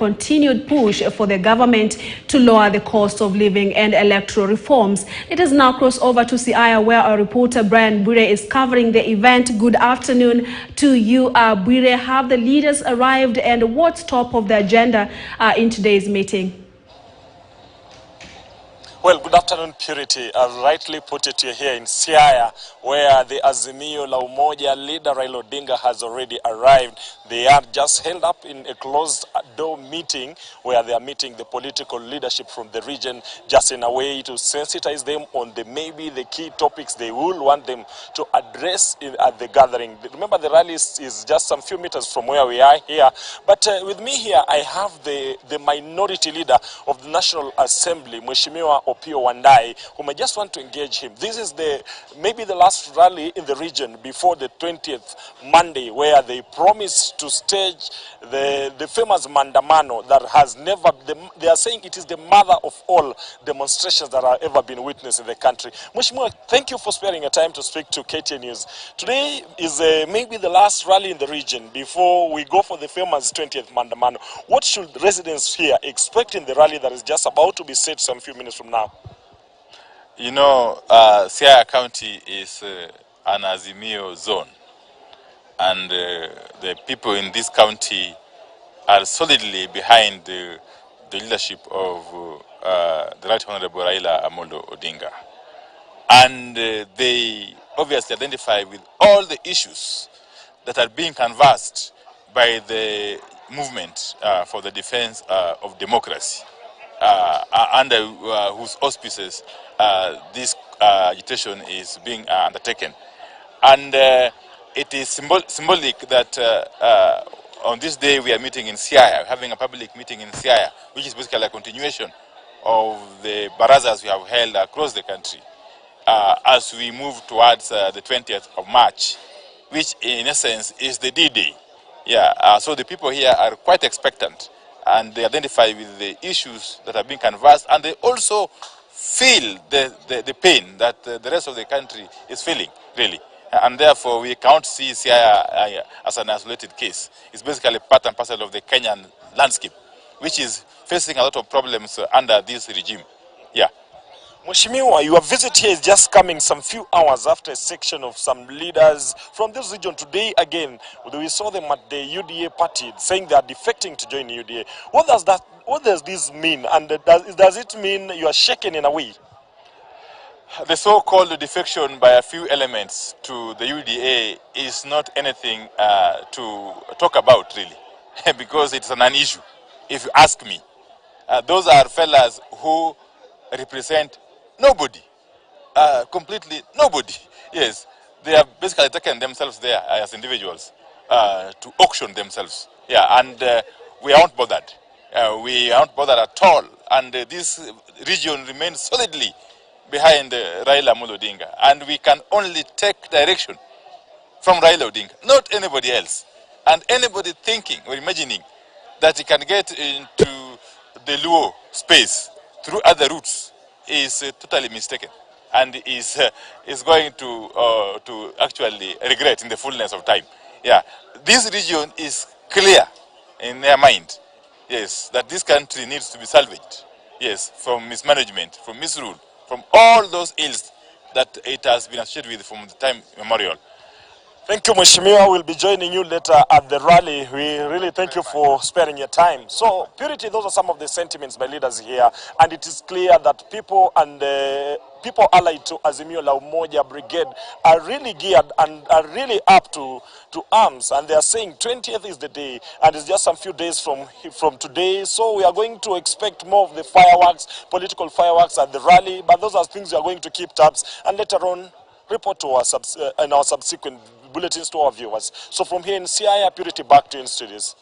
Continued push for the government to lower the cost of living and electoral reforms. Let us now cross over to Siaya, where our reporter Brian Bure is covering the event. Good afternoon to you, Bure. Have the leaders arrived, and what's top of the agenda in today's meeting? Well, good afternoon, Purity. I've rightly put it here in Siaya, where the Azimio La Umoja leader Raila Odinga has already arrived. They are just held up in a closed-door meeting where they are meeting the political leadership from the region, just in a way to sensitize them on maybe the key topics they will want them to address at the gathering. Remember, the rally is just some few meters from where we are here. But with me here, I have the minority leader of the National Assembly, Mheshimiwa Opio Wandai, whom I just want to engage him. This is maybe the last rally in the region before the 20th Monday, where they promised to stage the famous Mandamano that has never, they are saying it is the mother of all demonstrations that have ever been witnessed in the country. Mheshimiwa, thank you for sparing your time to speak to KTN News. Today is maybe the last rally in the region before we go for the famous 20th Mandamano. What should residents here expect in the rally that is just about to be set some few minutes from now? You know, Siaya County is an Azimio zone, and the people in this county are solidly behind the leadership of the Right Honorable Raila Amolo Odinga. And they obviously identify with all the issues that are being canvassed by the movement for the defense of democracy, under whose auspices this agitation is being undertaken. And it is symbolic that on this day we are meeting in Siaya, having a public meeting in Siaya, which is basically a continuation of the barazas we have held across the country as we move towards the 20th of March, which in essence is the D-Day. Yeah, so the people here are quite expectant, and they identify with the issues that are being canvassed, and they also feel the pain that the rest of the country is feeling, really. And therefore, we can't see Siaya as an isolated case. It's basically part and parcel of the Kenyan landscape, which is facing a lot of problems under this regime. Yeah. Mheshimiwa, your visit here is just coming some few hours after a section of some leaders from this region. Today, again, we saw them at the UDA party saying they are defecting to join UDA. What does this mean? And does it mean you are shaken in a way? The so-called defection by a few elements to the UDA is not anything to talk about, really, because it's a non-issue, if you ask me. Those are fellas who represent nobody, completely nobody. Yes, they have basically taken themselves there as individuals to auction themselves. Yeah, and we aren't bothered. We aren't bothered at all. And this region remains solidly behind Raila Amolo Odinga. And we can only take direction from Raila Odinga, not anybody else. And anybody thinking or imagining that he can get into the Luo space through other routes is totally mistaken, and is going to actually regret in the fullness of time. Yeah, this region is clear in their mind, yes, that this country needs to be salvaged, yes, from mismanagement, from misrule, from all those ills that it has been associated with from the time immemorial. Thank you, Mheshimiwa. We'll be joining you later at the rally. We really thank you for sparing your time. So, Purity, those are some of the sentiments by leaders here, and it is clear that people and people allied to Azimio La Umoja Brigade are really geared and are really up to arms, and they are saying 20th is the day, and it's just some few days from today. So we are going to expect more of the fireworks, political fireworks at the rally, but those are things we are going to keep tabs, and later on report to our subsequent bulletins to our viewers. So from here in Siaya, Purity, back to you in studios.